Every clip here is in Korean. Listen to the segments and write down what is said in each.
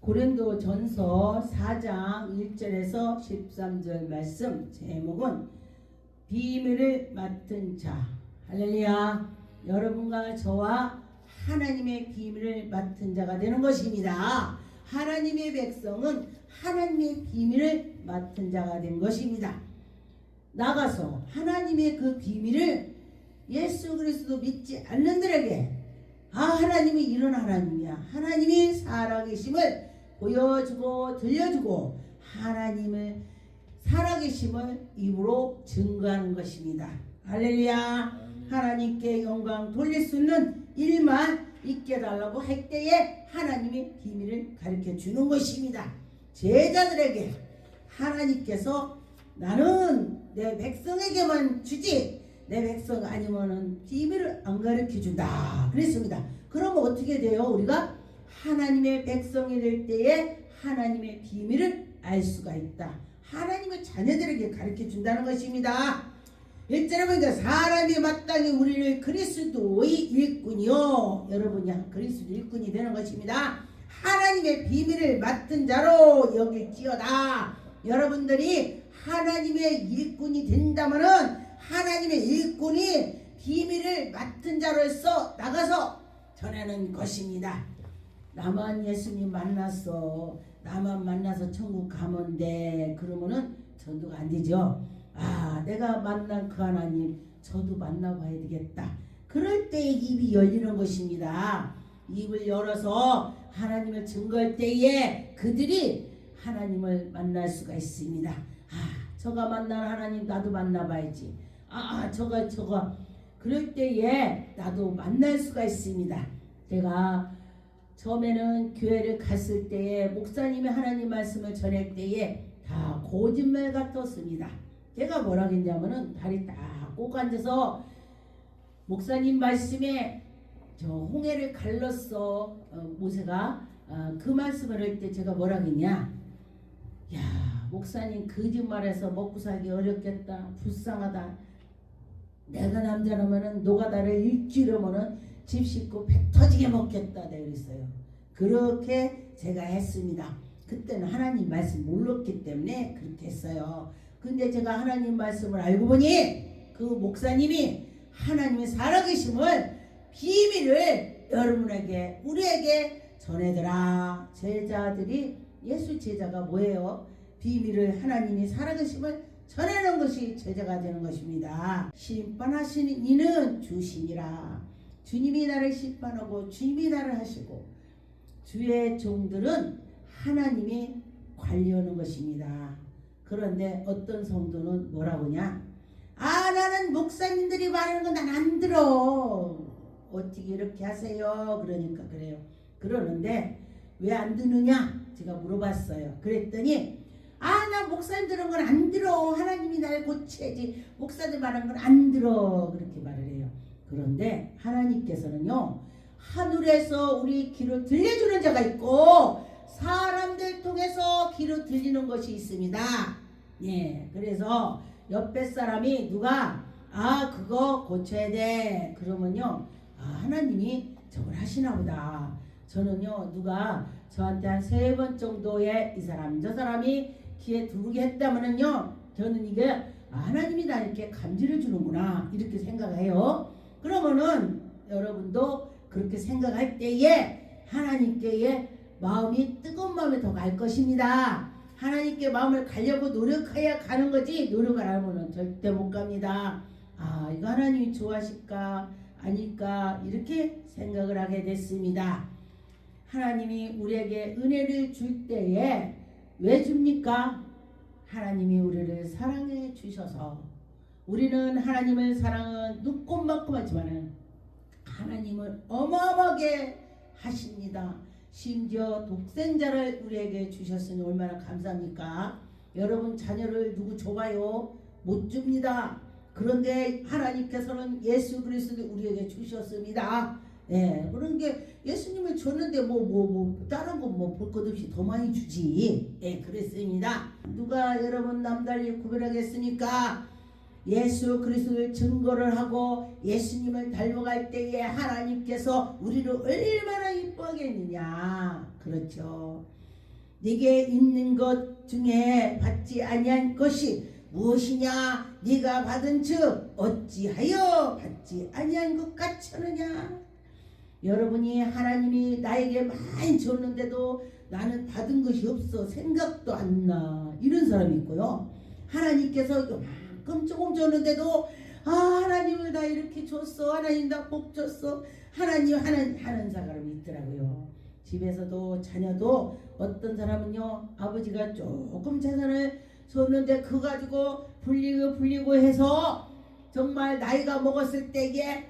고린도전서 4장 1절에서 13절 말씀, 제목은 비밀을 맡은 자. 할렐루야. 여러분과 저와 하나님의 비밀을 맡은 자가 되는 것입니다. 하나님의 백성은 하나님의 비밀을 맡은 자가 된 것입니다. 나가서 하나님의 그 비밀을 예수 그리스도 믿지 않는들에게 하나님이 이런 하나님이야, 하나님이 살아계심을 보여주고 들려주고 하나님을 살아계심을 입으로 증거하는 것입니다. 할렐루야. 하나님께 영광 돌릴 수 있는 일만 있게 달라고 할 때에 하나님의 비밀을 가르쳐 주는 것입니다. 제자들에게 하나님께서 나는 내 백성에게만 주지 내 백성 아니면은 비밀을 안 가르쳐 준다 그랬습니다. 그러면 어떻게 돼요? 우리가 하나님의 백성이 될 때에 하나님의 비밀을 알 수가 있다. 하나님의 자녀들에게 가르쳐 준다는 것입니다. 1절에 보니까 사람이 마땅히 우리를 그리스도의 일꾼이요, 여러분이 그리스도 일꾼이 되는 것입니다. 하나님의 비밀을 맡은 자로 여길지어다. 여러분들이 하나님의 일꾼이 된다면은 하나님의 일꾼이 비밀을 맡은 자로서 나가서 전하는 것입니다. 나만 예수님 만났어, 나만 만나서 천국 가면 돼, 그러면은 전도가 안 되죠. 내가 만난 그 하나님 저도 만나봐야 되겠다. 그럴 때 입이 열리는 것입니다. 입을 열어서 하나님을 증거할 때에 그들이 하나님을 만날 수가 있습니다. 저가 만난 하나님 나도 만나봐야지. 저가 그럴 때에 나도 만날 수가 있습니다. 제가 처음에는 교회를 갔을 때에 목사님이 하나님 말씀을 전할 때에 다 거짓말 같았습니다. 제가 뭐라 했냐면은 다리 딱 꼭 앉아서 목사님 말씀에 저 홍해를 갈랐어, 모세가 그 말씀을 할 때 제가 뭐라 했냐, 야 목사님 거짓말해서 먹고 살기 어렵겠다, 불쌍하다, 내가 남자라면은 노가다를 일주일이면은 집 짓고 배 터지게 먹겠다 내가 그랬어요. 그렇게 제가 했습니다. 그때는 하나님 말씀 몰랐기 때문에 그렇게 했어요. 근데 제가 하나님 말씀을 알고 보니 그 목사님이 하나님의 살아계심을 비밀을 여러분에게 우리에게 전해더라. 제자들이 예수 제자가 뭐예요? 비밀을 하나님이 살아계심을 전하는 것이 제자가 되는 것입니다. 심판하시는 이는 주시니라. 주님이 나를 심판하고 주님이 나를 하시고 주의 종들은 하나님이 관리하는 것입니다. 그런데 어떤 성도는 뭐라고 하냐, 나는 목사님들이 말하는 건 난 안 들어, 어떻게 이렇게 하세요? 그러니까 그래요. 그러는데 왜 안 듣느냐 제가 물어봤어요. 그랬더니 나 목사님 들은 건 안 들어, 하나님이 날 고쳐야지, 목사들 말하는 건 안 들어, 그렇게 말을 해요. 그런데 하나님께서는요, 하늘에서 우리 귀로 들려주는 자가 있고 사람들 통해서 귀로 들리는 것이 있습니다. 그래서 옆에 사람이 누가 그거 고쳐야 돼 그러면요, 하나님이 저걸 하시나 보다. 저는요, 누가 저한테 한 3번 정도의 이 사람 저 사람이 귀에 들어오게 했다면은요, 저는 이게 하나님이 나 이렇게 감지를 주는구나 이렇게 생각해요. 그러면은 여러분도 그렇게 생각할 때에 하나님께의 마음이 뜨거운 마음에 더 갈 것입니다. 하나님께 마음을 가려고 노력해야 가는 거지, 노력 안 하면은 절대 못 갑니다. 이거 하나님이 좋아하실까 아닐까 이렇게 생각을 하게 됐습니다. 하나님이 우리에게 은혜를 줄 때에 왜 줍니까? 하나님이 우리를 사랑해 주셔서. 우리는 하나님을 사랑은 눈꼽만큼 하지만은 하나님은 어마어마하게 하십니다. 심지어 독생자를 우리에게 주셨으니 얼마나 감사합니까? 여러분 자녀를 누구 줘봐요? 못 줍니다. 그런데 하나님께서는 예수 그리스도를 우리에게 주셨습니다. 그런 게 예수님을 줬는데 다른 거 볼 것 없이 더 많이 주지. 그랬습니다. 누가 여러분 남달리 구별하겠습니까? 예수 그리스도를 증거를 하고 예수님을 닮아갈 때에 하나님께서 우리를 얼마나 이뻐하겠느냐. 그렇죠. 네게 있는 것 중에 받지 아니한 것이 무엇이냐? 네가 받은 즉 어찌하여 받지 아니한 것 같이 하느냐? 여러분이 하나님이 나에게 많이 줬는데도 나는 받은 것이 없어, 생각도 안 나, 이런 사람이 있고요. 하나님께서 이만큼 조금 줬는데도 하나님을 나 이렇게 줬어, 하나님 나 복 줬어, 하나님 하는 사람이 있더라고요. 집에서도 자녀도 어떤 사람은요, 아버지가 조금 재산을 줬는데 그거 가지고 불리고 해서 정말 나이가 먹었을 때에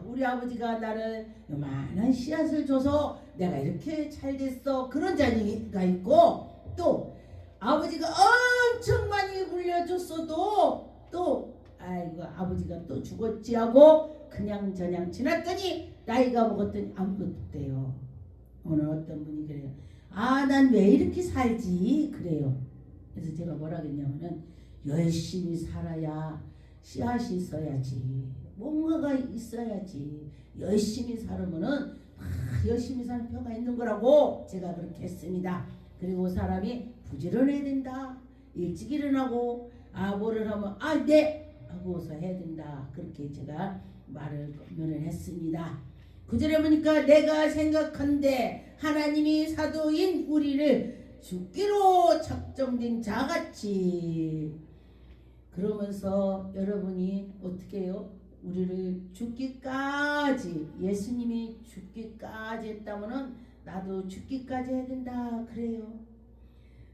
우리 아버지가 나를 요만한 씨앗을 줘서 내가 이렇게 잘 됐어, 그런 자녀가 있고, 또 아버지가 엄청 많이 물려줬어도 또 아이고 아버지가 또 죽었지 하고 그냥 지났더니 나이가 먹었더니 아무것도 없대요. 오늘 어떤 분이 그래요. 난 왜 이렇게 살지? 그래요. 그래서 제가 뭐라 그랬냐면은 열심히 살아야 씨앗이 있어야지, 뭔가가 있어야지, 열심히 살으면은 열심히 사는 표가 있는 거라고 제가 그렇게 했습니다. 그리고 사람이 부지런해야 된다, 일찍 일어나고 뭐를 하면 네 하고서 해야 된다, 그렇게 제가 말을 했습니다. 9절에 보니까 내가 생각한데 하나님이 사도인 우리를 죽기로 작정된 자같이, 그러면서 여러분이 어떻게 해요? 우리를 죽기까지, 예수님이 죽기까지 했다면은 나도 죽기까지 해야 된다, 그래요.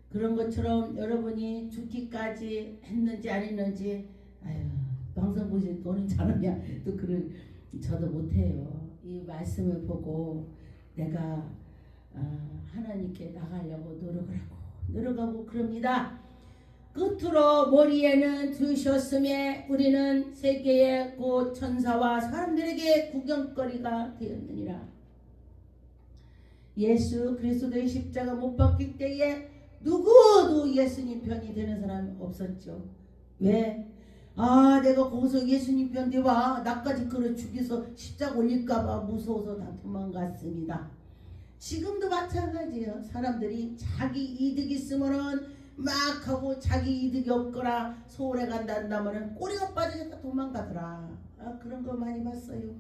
그런 것처럼 여러분이 죽기까지 했는지 안 했는지, 방송 보시 너는 잘하냐, 또 그런 저도 못해요. 이 말씀을 보고 내가 하나님께 나가려고 노력하고 그럽니다. 끝으로 머리에는 두셨음에 우리는 세계의 곧 천사와 사람들에게 구경거리가 되었느니라. 예수 그리스도의 십자가 못 박힐 때에 누구도 예수님 편이 되는 사람이 없었죠. 왜? 내가 거기서 예수님 편 되봐 나까지 끌어 죽여서 십자가 올릴까봐 무서워서 다 도망갔습니다. 지금도 마찬가지예요. 사람들이 자기 이득 있으면은 막 하고 자기 이득이 없거나 서울에 간다면은 꼬리가 빠지니까 도망가더라. 그런 거 많이 봤어요.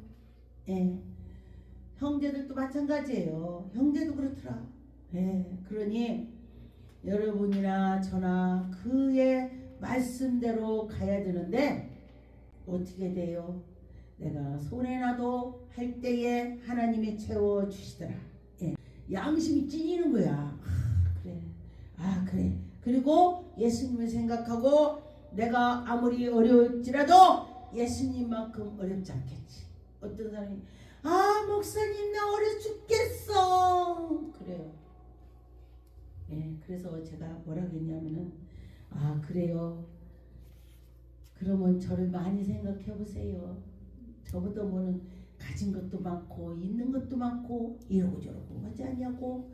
형제들도 마찬가지예요. 형제도 그렇더라. 그러니 여러분이나 저나 그의 말씀대로 가야 되는데 어떻게 돼요? 내가 손해나도 할 때에 하나님이 채워주시더라. 양심이 찐이는 거야. 그래. 그리고 예수님을 생각하고 내가 아무리 어려울지라도 예수님만큼 어렵지 않겠지. 어떤 사람이 목사님 나 어려 죽겠어, 그래요. 그래서 제가 뭐라 그랬냐면은 그래요. 그러면 저를 많이 생각해 보세요. 저보다 뭐는 가진 것도 많고 있는 것도 많고 이러고 저러고 하지 않냐고.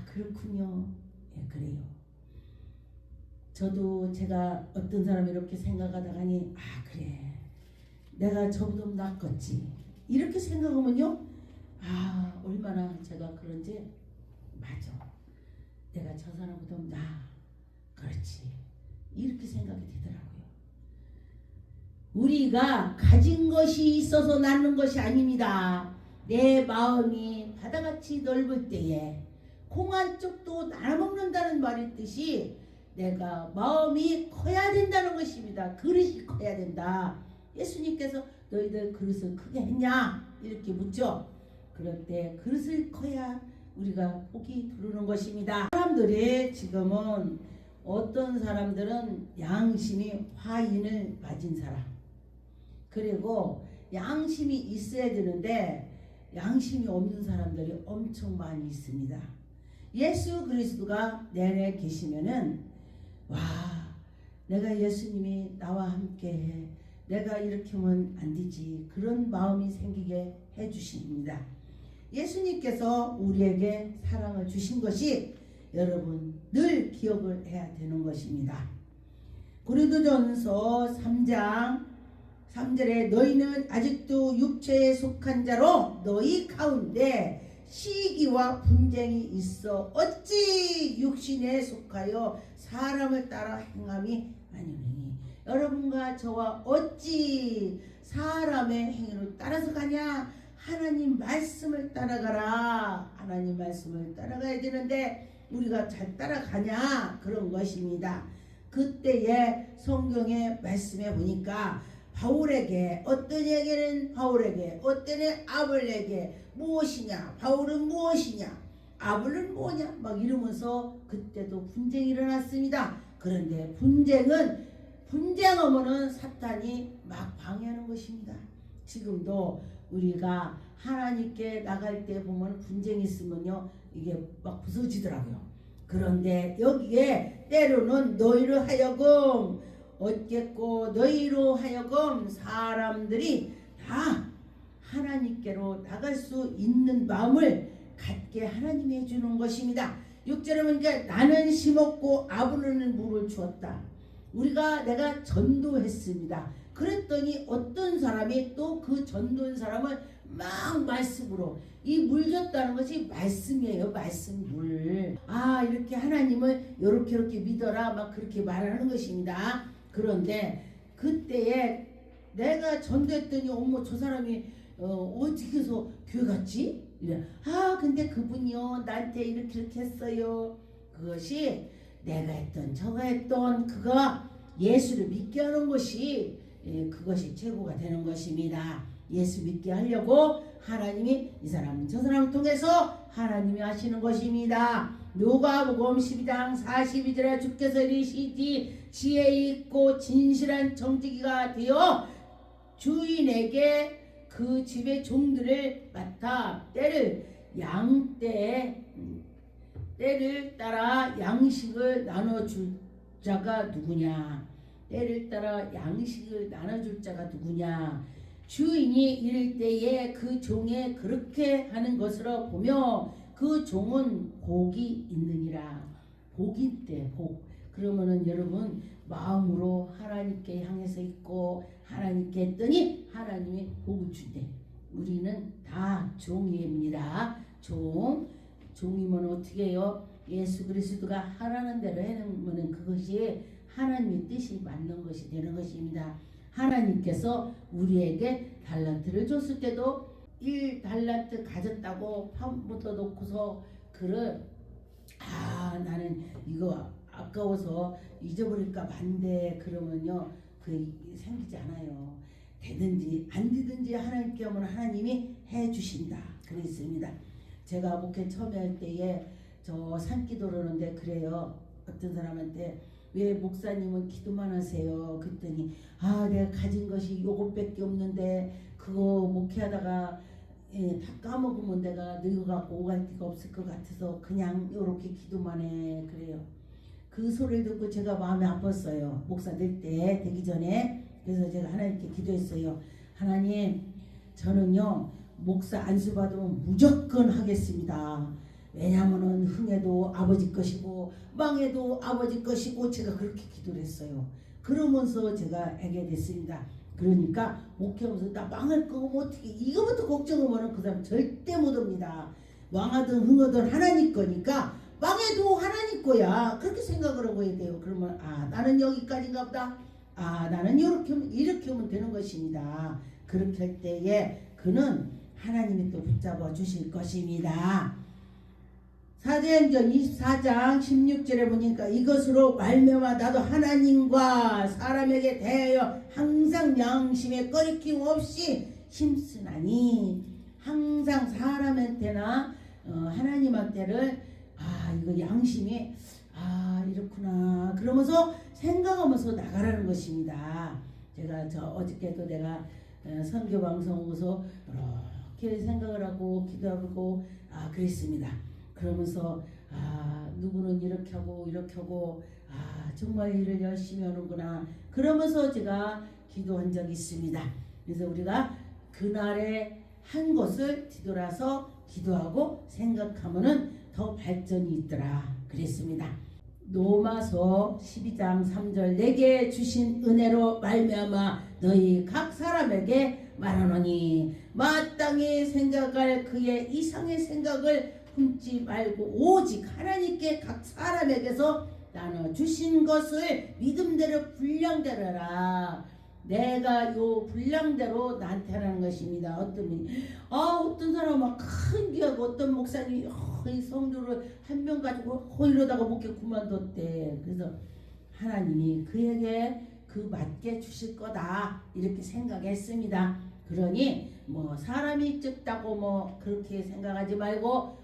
그렇군요. 그래요. 저도 제가 어떤 사람이 이렇게 생각하다가니 그래 내가 저보다 낫겠지 이렇게 생각하면요, 얼마나 제가 그런지, 맞아 내가 저 사람보다 그렇지 이렇게 생각이 되더라고요. 우리가 가진 것이 있어서 낫는 것이 아닙니다. 내 마음이 바다같이 넓을 때에 콩 한 쪽도 나눠먹는다는 말이 있듯이 내가 마음이 커야 된다는 것입니다. 그릇이 커야 된다. 예수님께서 너희들 그릇을 크게 했냐? 이렇게 묻죠. 그럴 때 그릇을 커야 우리가 복이 들어오는 것입니다. 사람들이 지금은 어떤 사람들은 양심이 화인을 맞은 사람, 그리고 양심이 있어야 되는데 양심이 없는 사람들이 엄청 많이 있습니다. 예수 그리스도가 내 안에 계시면은 내가 예수님이 나와 함께해, 내가 이렇게 하면 안 되지, 그런 마음이 생기게 해주십니다. 예수님께서 우리에게 사랑을 주신 것이 여러분 늘 기억을 해야 되는 것입니다. 고린도전서 3장 3절에 너희는 아직도 육체에 속한 자로 너희 가운데 시기와 분쟁이 있어 어찌 육신에 속하여 사람을 따라 행함이 아니오니 여러분과 저와 어찌 사람의 행위를 따라서 가냐? 하나님 말씀을 따라가라. 하나님 말씀을 따라가야 되는데 우리가 잘 따라가냐? 그런 것입니다. 그때에 성경의 말씀에 보니까 바울에게 어떤 얘기는 바울에게 어떤 애 아볼에게 무엇이냐? 바울은 무엇이냐? 아볼은 뭐냐? 막 이러면서 그때도 분쟁이 일어났습니다. 그런데 분쟁하면은 사탄이 막 방해하는 것입니다. 지금도 우리가 하나님께 나갈 때 보면 분쟁이 있으면요 이게 막 부서지더라고요. 그런데 여기에 때로는 너희로 하여금 어쨌고 너희로 하여금 사람들이 다 하나님께로 나갈 수 있는 마음을 갖게 하나님이 해주는 것입니다. 6절에 보니까 나는 심었고 아브라함은 물을 주었다. 내가 전도했습니다. 그랬더니 어떤 사람이 또 그 전도한 사람을 막 말씀으로 이 물 줬다는 것이 말씀이에요. 말씀 물. 이렇게 하나님을 이렇게 믿어라 막 그렇게 말하는 것입니다. 그런데 그때에 내가 전도했더니 어머 저 사람이 어떻게 해서 교회 갔지? 이래. 근데 그분이요 나한테 이렇게 했어요. 그것이 내가 했던 저가 했던 그가 예수를 믿게 하는 것이 그것이 최고가 되는 것입니다. 예수 믿게 하려고 하나님이 이 사람 저 사람을 통해서 하나님이 하시는 것입니다. 누가복음 12장 42절에 주께서 이르시되 지혜 있고 진실한 정직이가 되어 주인에게 그 집의 종들을 맡아 때를 따라 양식을 나눠줄 자가 누구냐? 때를 따라 양식을 나눠줄 자가 누구냐? 주인이 이를 때에 그 종에 그렇게 하는 것으로 보며 그 종은 복이 있느니라. 복이 있대. 복. 그러면은 여러분 마음으로 하나님께 향해서 있고 하나님께 했더니 하나님이 복을 준대. 우리는 다 종입니다. 종이면 어떻게 해요? 예수 그리스도가 하라는 대로 해놓으면 그것이 하나님의 뜻이 맞는 것이 되는 것입니다. 하나님께서 우리에게 달란트를 줬을 때도 1달란트 가졌다고 묻어 놓고서 나는 이거 아까워서 잊어버릴까 반대 그러면요 그 생기지 않아요. 되든지 안 되든지 하나님께 하면 하나님이 해주신다 그랬습니다. 제가 목회 처음에 할 때에 저 산기도를 하는데 그래요. 어떤 사람한테 왜 목사님은 기도만 하세요? 그랬더니 내가 가진 것이 요것밖에 없는데 그거 목회하다가 다 까먹으면 내가 늙어갖고 오갈 데가 없을 것 같아서 그냥 요렇게 기도만 해 그래요. 그 소리를 듣고 제가 마음이 아팠어요. 목사 될 때 되기 전에. 그래서 제가 하나님께 기도했어요. 하나님 저는요 목사 안수 받으면 무조건 하겠습니다. 왜냐하면은 흥해도 아버지 것이고 망해도 아버지 것이고 제가 그렇게 기도를 했어요. 그러면서 제가 하게 됐습니다. 그러니까 목회하면서 나 망할 거고 뭐 어떻게 이거부터 걱정하면은 그 사람 절대 못 옵니다. 망하든 흥하든 하나님 거니까 망해도 하나님 거야. 그렇게 생각을 하고 해야 돼요. 그러면 나는 여기까지인가 보다. 나는 이렇게 하면 되는 것입니다. 그렇게 할 때에 그는 하나님이 또 붙잡아 주실 것입니다. 사도행전 24장 16절에 보니까 이것으로 말미암아 나도 하나님과 사람에게 대하여 항상 양심에 꺼리낌 없이 힘쓰나니 항상 사람한테나 하나님한테를 이거 양심이 이렇구나 그러면서 생각하면서 나가라는 것입니다. 제가 어저께도 내가 선교 방송에서 이렇게 생각을 하고 기도하고 그랬습니다. 그러면서 누구는 이렇게 하고 정말 일을 열심히 하는구나 그러면서 제가 기도한 적이 있습니다. 그래서 우리가 그날에 한 것을 뒤돌아서 기도하고 생각하면은 더 발전이 있더라 그랬습니다. 로마서 12장 3절 내게 주신 은혜로 말미암아 너희 각 사람에게 말하노니 마땅히 생각할 그의 이상의 생각을 품지 말고 오직 하나님께 각 사람에게서 나눠 주신 것을 믿음대로 분량대로라. 내가 요 분량대로 나한테 하라는 것입니다. 어떤 분이 어떤 사람은 막 큰 귀하고 어떤 목사님이 이 성도를 한 명 가지고 이러다가 목회 그만뒀대. 그래서 하나님이 그에게 그 맞게 주실 거다 이렇게 생각했습니다. 그러니 뭐 사람이 적다고 뭐 그렇게 생각하지 말고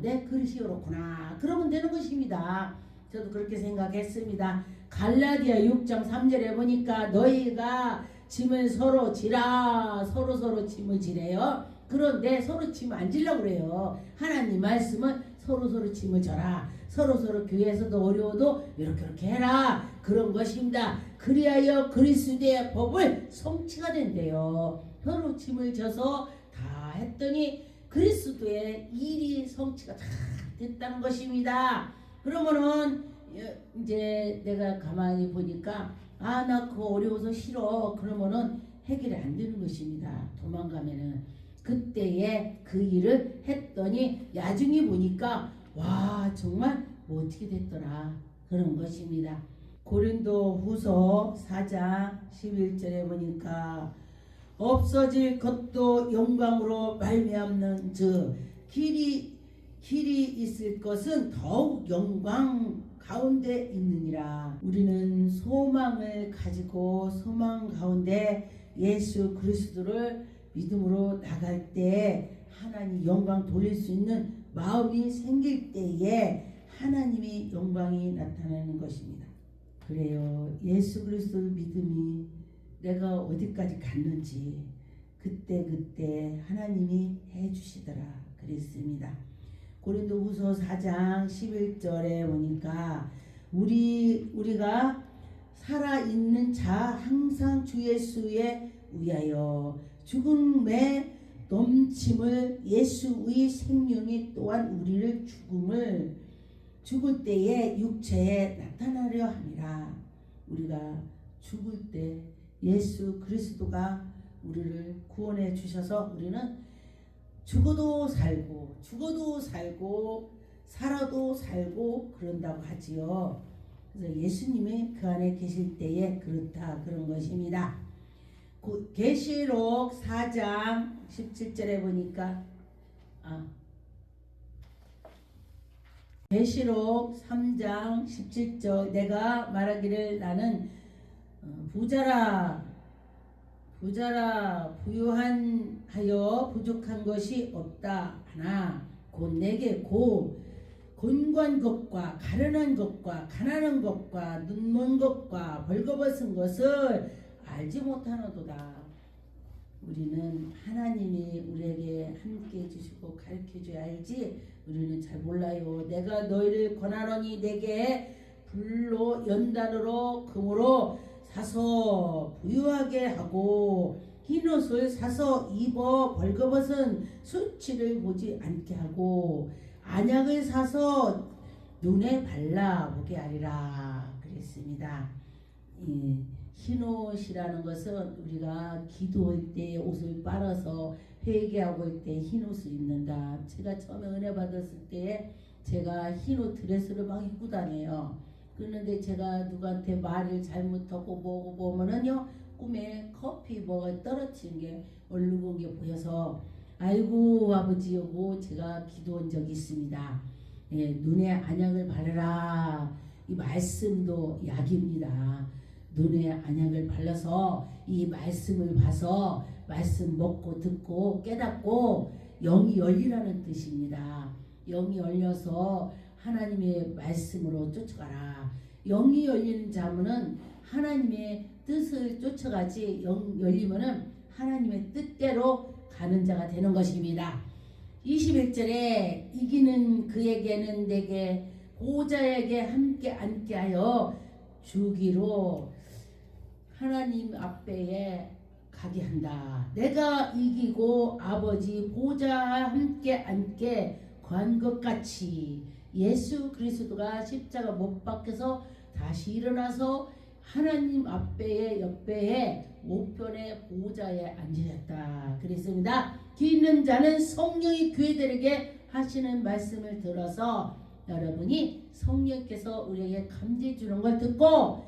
내 그릇이 이렇구나 그러면 되는 것입니다. 저도 그렇게 생각했습니다. 갈라디아 6장 3절에 보니까 너희가 짐을 서로 지라 서로 짐을 지래요. 그런데 서로 짐 안 지려고 그래요. 하나님 말씀은 서로 짐을 져라. 서로 교회에서도 어려워도 이렇게 해라. 그런 것입니다. 그리하여 그리스도의 법을 성취가 된대요. 서로 짐을 져서 다 했더니 그리스도의 일이 성취가 다 됐다는 것입니다. 그러면은 이제 내가 가만히 보니까 나 그거 어려워서 싫어. 그러면은 해결이 안 되는 것입니다. 도망가면은 그때에 그 일을 했더니 나중에 보니까 와 정말 뭐 어떻게 됐더라 그런 것입니다. 고린도 후서 4장 11절에 보니까 없어질 것도 영광으로 말미암는 즉 길이 있을 것은 더욱 영광 가운데 있느니라. 우리는 소망을 가지고 소망 가운데 예수 그리스도를 믿음으로 나갈 때 하나님 영광 돌릴 수 있는 마음이 생길 때에 하나님의 영광이 나타나는 것입니다. 그래요. 예수 그리스도 믿음이 내가 어디까지 갔는지 그때 하나님이 해주시더라 그랬습니다. 고린도후서 4장 11절에 보니까 우리가 살아있는 자 항상 주 예수에 의하여 죽음의 넘침을 예수의 생명이 또한 우리를 죽을 때에 육체에 나타나려 함이라. 우리가 죽을 때 예수 그리스도가 우리를 구원해 주셔서 우리는 죽어도 살고 살아도 살고 그런다고 하지요. 그래서 예수님이 그 안에 계실 때에 그렇다 그런 것입니다. 계시록 4장 17절에 보니까 계시록 3장 17절 내가 말하기를 나는 부자라 부유하여 부족한 것이 없다 하나 곧 내게 곤고한 것과 가련한 것과 가난한 것과 눈먼 것과 벌거벗은 것을 알지 못하노도다. 우리는 하나님이 우리에게 함께 해주시고 가르쳐줘야 알지 우리는 잘 몰라요. 내가 너희를 권하노니 내게 불로 연단으로 금으로 사서 부유하게 하고 흰옷을 사서 입어 벌거벗은 수치를 보지 않게 하고 안약을 사서 눈에 발라보게 하리라 그랬습니다. 흰옷이라는 것은 우리가 기도할 때 옷을 빨아서 회개하고 할 때 흰옷을 입는다. 제가 처음에 은혜 받았을 때 제가 흰옷 드레스를 막 입고 다녀요. 그런데 제가 누구한테 말을 잘못하고 뭐고 보면은요 꿈에 커피 뭐가 떨어지는 게 얼룩은 게 보여서 아이고 아버지 여보 제가 기도한 적이 있습니다. 눈에 안약을 바르라. 이 말씀도 약입니다. 눈에 안약을 발라서 이 말씀을 봐서 말씀 먹고 듣고 깨닫고 영이 열리라는 뜻입니다. 영이 열려서 하나님의 말씀으로 쫓아가라. 영이 열리는 자문은 하나님의 뜻을 쫓아가지 영 열리면은 하나님의 뜻대로 가는 자가 되는 것입니다. 21절에 이기는 그에게는 내게 보좌에게 함께 앉게 하여 주기로 하나님 앞에 가게 한다. 내가 이기고 아버지 보좌와 함께 앉게 관 것 같이 예수 그리스도가 십자가 못 박혀서 다시 일어나서 하나님 앞에에 옆에에 우편의 보좌에 앉으셨다 그랬습니다. 귀 있는 자는 성령이 교회들에게 하시는 말씀을 들어서 여러분이 성령께서 우리에게 감지해 주는 걸 듣고